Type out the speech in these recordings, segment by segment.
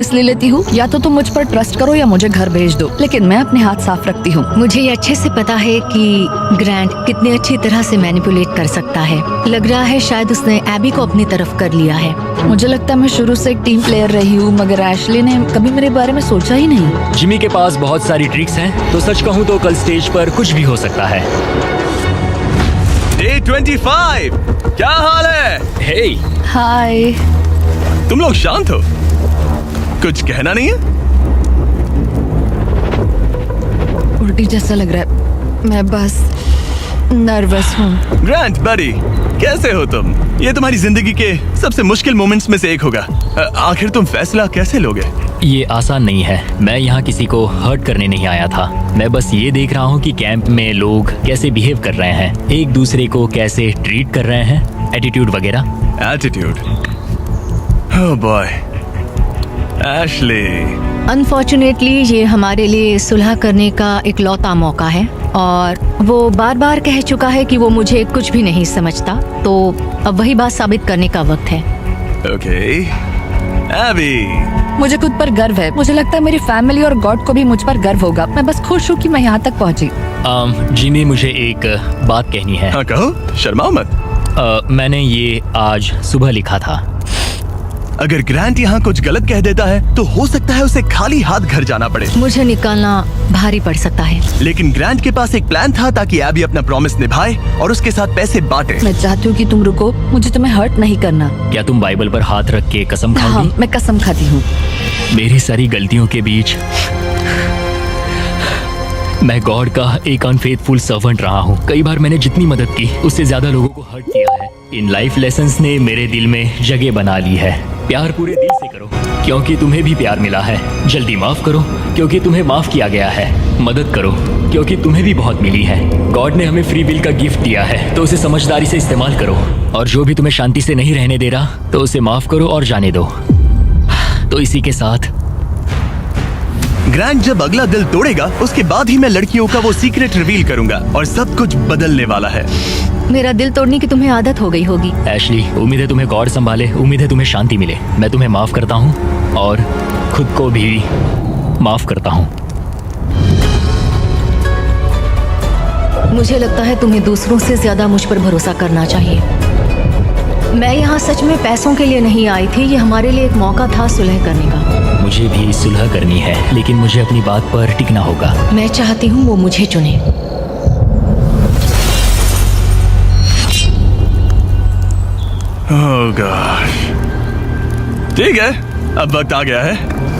इसलिए लेती हूँ, या तो तुम मुझ पर ट्रस्ट करो या मुझे घर भेज दो, लेकिन मैं अपने हाथ साफ रखती हूँ। मुझे ये अच्छे से पता है कि ग्रैंट कितने अच्छी तरह से मैनिपुलेट कर सकता है। लग रहा है शायद उसने एबी को अपनी तरफ कर लिया है। मुझे लगता है मैं शुरू से एक टीम प्लेयर रही हूँ, मगर एशली ने कभी मेरे बारे में सोचा ही नहीं। जिमी के पास बहुत सारी ट्रिक्स हैं, तो सच कहूँ तो कल स्टेज पर कुछ भी हो सकता है। Day 25, क्या हाल है? हे, हाय। तुम लोग शांत हो? कुछ कहना नहीं है? उल्टी जैसा लग रहा है, मैं बस नर्वस हूँ। ग्रैंट बडी, कैसे हो तुम? ये तुम्हारी जिंदगी के सबसे मुश्किल मोमेंट्स में से एक होगा। आखिर तुम फैसला कैसे लोगे? ये आसान नहीं है। मैं यहाँ किसी को हर्ट करने नहीं आया था। मैं बस ये देख रहा हूँ कि कैंप में लोग कैसे बिहेव कर रहे हैं, एक दूसरे को कैसे ट्रीट कर रहे हैं, एटीट्यूड वगैरह। Attitude? Oh boy, Ashley. Unfortunately ये हमारे लिए सुलह करने का इकलौता मौका है, और वो बार बार कह चुका है कि वो मुझे कुछ भी नहीं समझता, तो अब वही बात साबित करने का वक्त है। ओके, एबी। मुझे खुद पर गर्व है। मुझे लगता है मेरी फैमिली और गॉड को भी मुझ पर गर्व होगा। मैं बस खुश हूँ कि मैं यहाँ तक पहुँची। जिमी, मुझे एक बात कहनी है। हाँ कहो, शर्माओ मत। मैंने ये आज सुबह लिखा था। अगर ग्रैंट यहाँ कुछ गलत कह देता है तो हो सकता है उसे खाली हाथ घर जाना पड़े। मुझे निकालना भारी पड़ सकता है, लेकिन ग्रैंट के पास एक प्लान था ताकि एबी अपना प्रॉमिस निभाए और उसके साथ पैसे बांटे। मैं चाहती हूँ कि तुम रुको, मुझे तुम्हें हर्ट नहीं करना। क्या तुम बाइबल पर हाथ रख के कसम हाँ, खाओगी? मैं कसम खाती हूँ। मेरी सारी गलतियों के बीच मैं गॉड का एक अनफेथफुल सर्वेंट रहा हूँ। कई बार मैंने जितनी मदद की उससे ज्यादा लोगों को हर्ट किया है। इन लाइफ लेसन्स ने मेरे दिल में जगह बना ली है। प्यार पूरे दिल से करो क्योंकि तुम्हें भी प्यार मिला है। जल्दी माफ करो क्योंकि तुम्हें माफ किया गया है। मदद करो क्योंकि तुम्हें भी बहुत मिली है। गॉड ने हमें फ्री विल का गिफ्ट दिया है, तो उसे समझदारी से इस्तेमाल करो। और जो भी तुम्हें शांति से नहीं रहने दे रहा, तो उसे माफ करो और जाने दो। तो इसी के साथ ग्रैंट जब अगला दिल तोड़ेगा उसके बाद ही मैं लड़कियों का वो सीक्रेट रिवील करूंगा और सब कुछ बदलने वाला है। मेरा दिल तोड़ने की तुम्हें आदत हो गई होगी। एशली, उम्मीद है तुम्हें गॉड संभाले, उम्मीद है तुम्हें शांति मिले। मैं तुम्हें माफ करता हूँ और खुद को भी माफ करता हूँ। मुझे लगता है तुम्हें दूसरों से ज्यादा मुझ पर भरोसा करना चाहिए। मैं यहाँ सच में पैसों के लिए नहीं आई थी। ये हमारे लिए एक मौका था सुलह करने का। मुझे भी सुलह करनी है, लेकिन मुझे अपनी बात पर टिकना होगा। मैं चाहती हूँ वो मुझे चुने। ओह गॉड। ठीक है, अब वक्त आ गया है।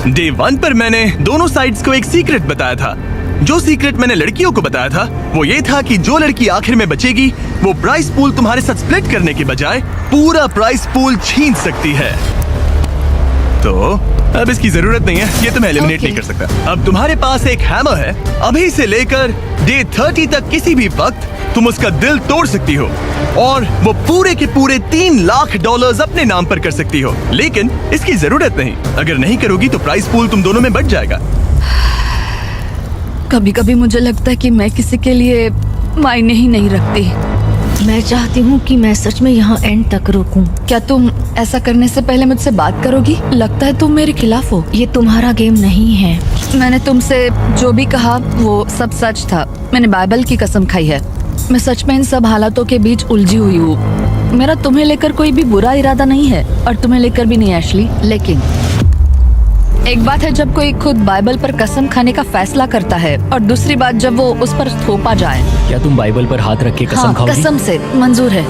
डे 1 पर मैंने दोनों साइड्स को एक सीक्रेट बताया था। जो सीक्रेट मैंने लड़कियों को बताया था वो ये था कि जो लड़की आखिर में बचेगी वो प्राइस पूल तुम्हारे साथ स्प्लिट करने के बजाय पूरा प्राइस पूल छीन सकती है। तो अब इसकी जरूरत नहीं है, ये तुम्हें एलिमिनेट नहीं कर सकता। अब तुम्हारे पास एक हैमर है। अभी से लेकर डे 30 तक किसी भी वक्त तुम उसका दिल तोड़ सकती हो और वो पूरे के पूरे $3 लाख अपने नाम पर कर सकती हो। लेकिन इसकी जरूरत नहीं। अगर नहीं करोगी तो प्राइस पूल तुम दोनों में बट जाएगा। कभी कभी मुझे लगता है कि मैं किसी के लिए मायने ही नहीं रखती। मैं चाहती हूँ कि मैं सच में यहाँ एंड तक रुकूं। क्या तुम ऐसा करने से पहले मुझसे बात करोगी? लगता है तुम मेरे खिलाफ हो। ये तुम्हारा गेम नहीं है। मैंने तुमसे जो भी कहा वो सब सच था। मैंने बाइबल की कसम खाई है। मैं सच में इन सब हालातों के बीच उलझी हुई हूँ। मेरा तुम्हें लेकर कोई भी बुरा इरादा नहीं है और तुम्हें लेकर भी नहीं एशली। लेकिन एक बात है जब कोई खुद बाइबल पर कसम खाने का फैसला करता है और दूसरी बात जब वो उस पर थोपा जाए। क्या तुम बाइबल पर हाथ रख के कसम हाँ, खाओगी? कसम से मंजूर है।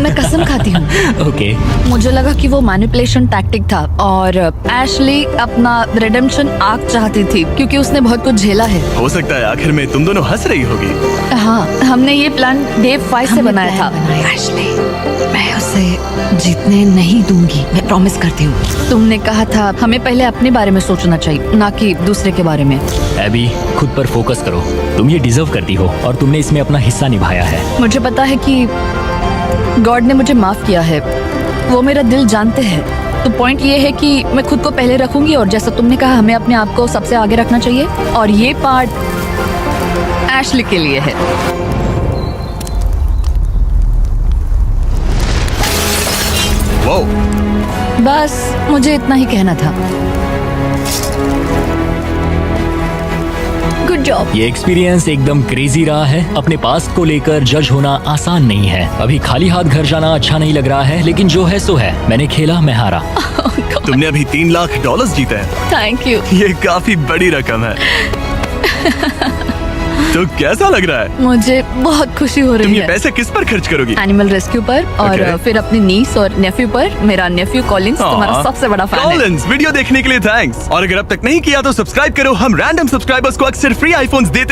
मैं कसम खाती हूँ। ओके। मुझे लगा कि वो मैनिपुलेशन टैक्टिक था और एशली अपना रिडेम्पशन आर्क चाहती थी क्योंकि उसने बहुत कुछ झेला है। हो सकता है आखिर में तुम दोनों हंस रही होगी। हाँ, हमने ये प्लान डे 5 से बनाया था। एशली, मैं उसे जीतने नहीं दूंगी, मैं प्रॉमिस करती हूँ। तुमने कहा था हमें पहले अपने बारे में सोचना चाहिए, ना कि दूसरे के बारे में। एबी, खुद पर फोकस करो। तुम ये डिजर्व करती हो और तुमने इसमें अपना हिस्सा निभाया है। मुझे पता है कि गॉड ने मुझे माफ किया है। वो मेरा दिल जानते हैं। तो पॉइंट ये है कि मैं खुद को पहले रखूंगी और जैसा तुमने कहा हमें अपने आप को सबसे आगे रखना चाहिए। और ये पार्ट एशली के लिए है। वो बस मुझे इतना ही कहना था। Good job. ये एक्सपीरियंस एकदम क्रेजी रहा है। अपने पास्ट को लेकर जज होना आसान नहीं है। अभी खाली हाथ घर जाना अच्छा नहीं लग रहा है, लेकिन जो है सो है। मैंने खेला, मैं हारा। तुमने अभी $3 लाख जीते हैं। Thank you. ये काफी बड़ी रकम है। तो कैसा लग रहा है? मुझे बहुत खुशी हो तुम रही ये है। पैसे किस पर खर्च करोगी? एनिमल रेस्क्यू पर और Okay. फिर अपनी नीस और नेफ्यू पर। मेरा नेफ्यू कॉलिंस तुम्हारा सबसे बड़ा फैन है। कॉलिंस, वीडियो देखने के लिए थैंक्स। और अगर अब तक नहीं किया तो सब्सक्राइब करो। हम रैंडम सब्सक्राइबर्स को अक्सर फ्री आईफोन्स देते